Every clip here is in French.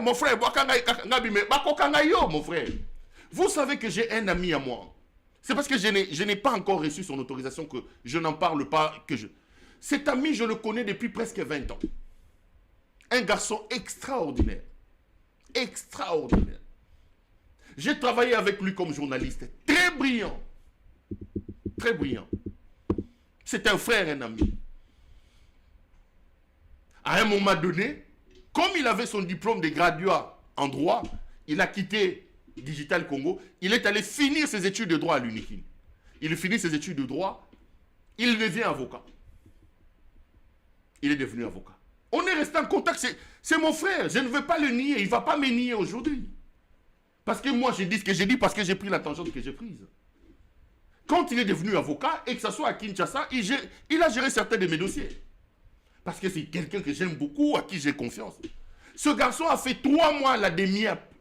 Mon frère, mon frère. Vous savez que j'ai un ami à moi. C'est parce que je n'ai pas encore reçu son autorisation que je n'en parle pas. Cet ami, je le connais depuis presque 20 ans. Un garçon extraordinaire. Extraordinaire. J'ai travaillé avec lui comme journaliste. Très brillant. Très brillant. C'est un frère, un ami. À un moment donné, comme il avait son diplôme de graduat en droit, il a quitté Digital Congo. Il est allé finir ses études de droit à l'UNIKIN. Il finit ses études de droit. Il devient avocat. Il est devenu avocat. On est resté en contact. C'est mon frère. Je ne veux pas le nier. Il ne va pas me nier aujourd'hui. Parce que moi, je dis ce que j'ai dit parce que j'ai pris la tangente que j'ai prise. Quand il est devenu avocat, et que ce soit à Kinshasa, il a géré certains de mes dossiers. Parce que c'est quelqu'un que j'aime beaucoup, à qui j'ai confiance. Ce garçon a fait 3 mois à la demi-app,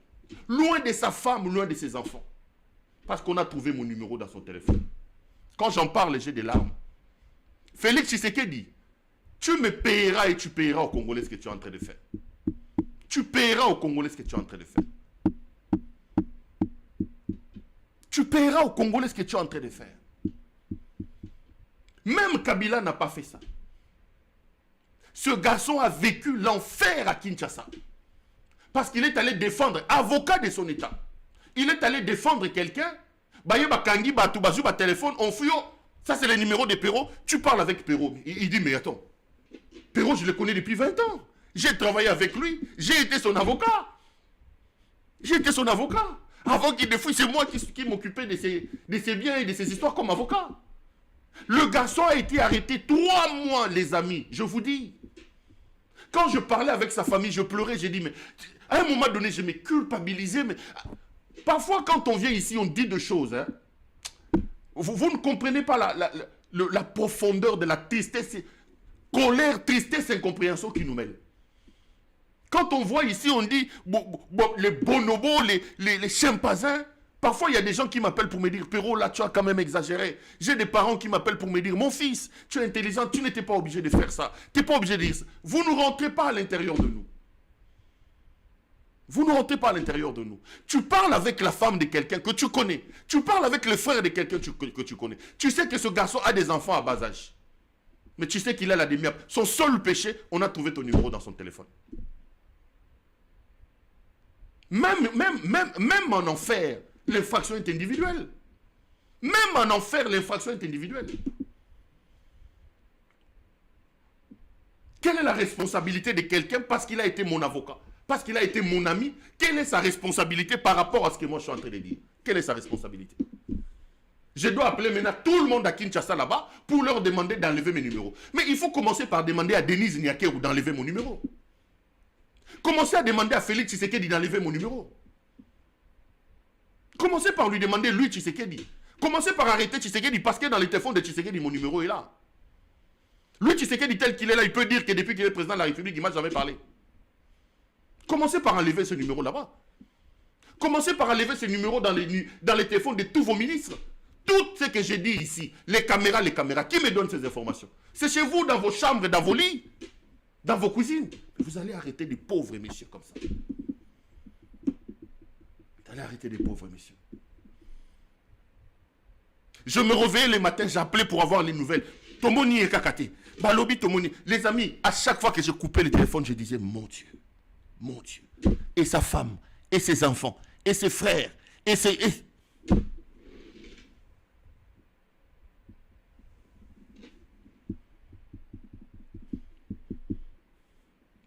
loin de sa femme, loin de ses enfants. Parce qu'on a trouvé mon numéro dans son téléphone. Quand j'en parle, j'ai des larmes. Félix Tshisekedi, tu me payeras et tu payeras aux Congolais ce que tu es en train de faire. Tu payeras aux Congolais ce que tu es en train de faire. Tu payeras aux Congolais ce que tu es en train de faire. Même Kabila n'a pas fait ça. Ce garçon a vécu l'enfer à Kinshasa. Parce qu'il est allé défendre, avocat de son état. Il est allé défendre quelqu'un. Téléphone, on fouille. Ça, c'est le numéro de Perrault. Tu parles avec Perrault. Il dit, mais attends. Perrault, je le connais depuis 20 ans. J'ai travaillé avec lui. J'ai été son avocat. J'ai été son avocat. Avant qu'il défouille, c'est moi qui m'occupais de ses biens et de ses histoires comme avocat. Le garçon a été arrêté 3 mois, les amis. Je vous dis. Quand je parlais avec sa famille, je pleurais. J'ai dit, mais à un moment donné, je me culpabilisais. Mais parfois, quand on vient ici, on dit des choses. Hein. Vous ne comprenez pas la profondeur de la tristesse, colère, tristesse, incompréhension qui nous mêle. Quand on voit ici, on dit les bonobos, les chimpanzés. Parfois, il y a des gens qui m'appellent pour me dire, Perrault, là, tu as quand même exagéré. J'ai des parents qui m'appellent pour me dire, mon fils, tu es intelligent, tu n'étais pas obligé de faire ça. Tu n'es pas obligé de dire ça. Vous ne rentrez pas à l'intérieur de nous. Vous ne rentrez pas à l'intérieur de nous. Tu parles avec la femme de quelqu'un que tu connais. Tu parles avec le frère de quelqu'un que tu connais. Tu sais que ce garçon a des enfants à bas âge. Mais tu sais qu'il a la demi-app. Son seul péché, on a trouvé ton numéro dans son téléphone. Même en enfer, l'infraction est individuelle. Même en enfer, l'infraction est individuelle. Quelle est la responsabilité de quelqu'un parce qu'il a été mon avocat, parce qu'il a été mon ami? Quelle est sa responsabilité par rapport à ce que moi je suis en train de dire? Quelle est sa responsabilité? Je dois appeler maintenant tout le monde à Kinshasa là-bas pour leur demander d'enlever mes numéros. Mais il faut commencer par demander à Denise Niakeru d'enlever mon numéro. Commencez à demander à Félix Tshisekedi d'enlever mon numéro. Commencez par lui demander, lui, Tshisekedi. Commencez par arrêter Tshisekedi parce que dans les téléphones de Tshisekedi, mon numéro est là. Lui, Tshisekedi, tel qu'il est là, il peut dire que depuis qu'il est président de la République, il m'a jamais parlé. Commencez par enlever ce numéro là-bas. Commencez par enlever ce numéro dans les téléphones de tous vos ministres. Tout ce que j'ai dit ici, les caméras, qui me donnent ces informations? C'est chez vous, dans vos chambres, dans vos lits, dans vos cuisines. Vous allez arrêter des pauvres messieurs comme ça. Vous allez arrêter des pauvres messieurs. Je me réveillais le matin, j'appelais pour avoir les nouvelles. Tomoni et Kakate. Balobi Tomoni. Les amis, à chaque fois que je coupais le téléphone, je disais, mon Dieu. Mon Dieu. Et sa femme, et ses enfants, et ses frères, et ses...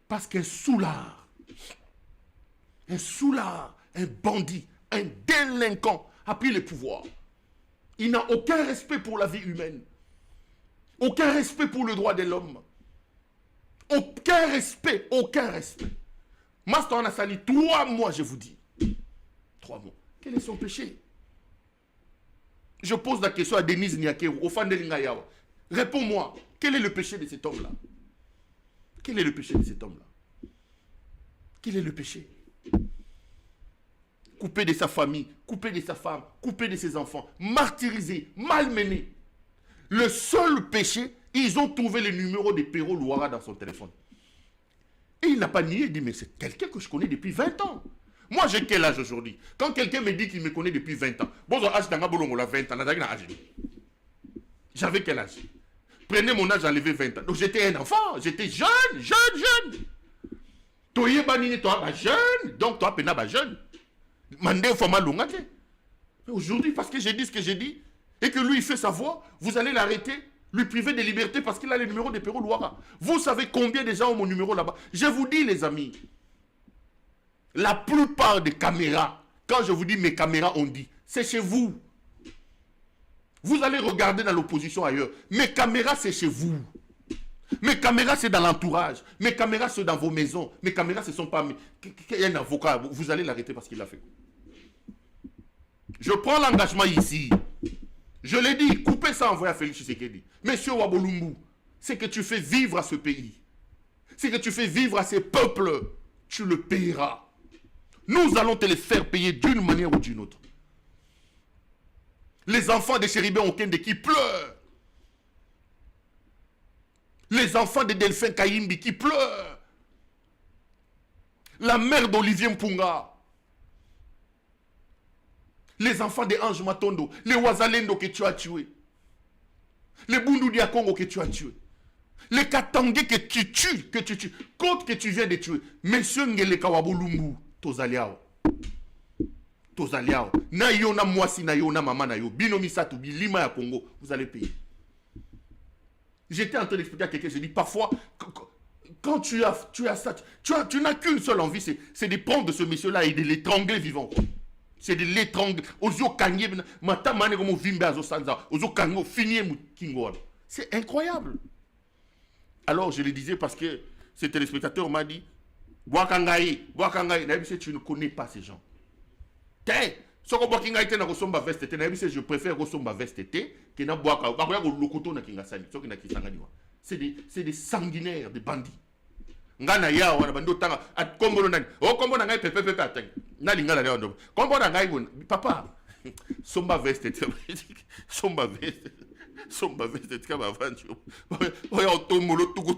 Parce qu'un soulard, un bandit, un délinquant a pris le pouvoir. Il n'a aucun respect pour la vie humaine. Aucun respect pour le droit de l'homme. Aucun respect, aucun respect. Master en a sali 3 mois, je vous dis. 3 mois. Quel est son péché? Je pose la question à Denise Niakeru, au fan de Lingayawa. Réponds-moi, quel est le péché de cet homme-là? Quel est le péché de cet homme-là? Quel est le péché? Coupé de sa famille, coupé de sa femme, coupé de ses enfants, martyrisé, malmené. Le seul péché, ils ont trouvé le numéro de Perrault Louara dans son téléphone. Et il n'a pas nié, il dit, mais c'est quelqu'un que je connais depuis 20 ans. Moi, j'ai quel âge aujourd'hui? Quand quelqu'un me dit qu'il me connaît depuis 20 ans, bon, âge dans 20 ans, j'avais quel âge? Prenez mon âge, enlevez 20 ans. Donc j'étais un enfant, j'étais jeune. Toi, jeune, donc toi, tu jeune. Aujourd'hui, parce que j'ai dit ce que j'ai dit, et que lui, il fait sa voix, vous allez l'arrêter, lui priver de liberté parce qu'il a le numéro de Perrault Louara. Vous savez combien de gens ont mon numéro là-bas? Je vous dis, les amis, la plupart des caméras, quand je vous dis mes caméras, on dit, c'est chez vous. Vous allez regarder dans l'opposition ailleurs. Mes caméras, c'est chez vous. Mes caméras, c'est dans l'entourage. Mes caméras, c'est dans vos maisons. Mes caméras, ce ne sont pas... Il y a un avocat, vous allez l'arrêter parce qu'il l'a fait. Je prends l'engagement ici. Je l'ai dit, coupez ça, envoyez à Félix Tshisekedi. Monsieur Wabolumbu, c'est que tu fais vivre à ce pays. C'est que tu fais vivre à ces peuples. Tu le payeras. Nous allons te les faire payer d'une manière ou d'une autre. Les enfants de Chéribin Okende qui pleurent. Les enfants de Delphin Kayimbi qui pleurent. La mère d'Olivier Mpunga. Les enfants de Ange Matondo. Les Ouazalendo que tu as tués. Les Bundu Dia Congo que tu as tués. Les Katangé que tu tues. Côte que tu viens de tuer. Monsieur Ngele Kawabolumbu. Tozaliao. Tozaliao. Na yo na mwasi na yo na mama na yo. Binomi Satou, Bilima ya Congo. Vous allez payer. J'étais en train d'expliquer à quelqu'un, j'ai dit parfois, quand tu as ça, tu n'as qu'une seule envie, c'est de prendre ce monsieur-là et de l'étrangler vivant. C'est de l'étrangler. C'est incroyable. Alors je le disais parce que ce téléspectateur m'a dit, Boakangaï, tu ne connais pas ces gens. Je préfère Rosomba veste que na boaka lokoto na kingasani soki na kisangani wa c'est des sanguinaires, des bandits. Ngana ya wana bando tanga at kombolo nani o kombo na ngai pepe ateng na lingala leo ndo kombo na ngai papa somba veste somba veste kama vanjo oya otomolo tuku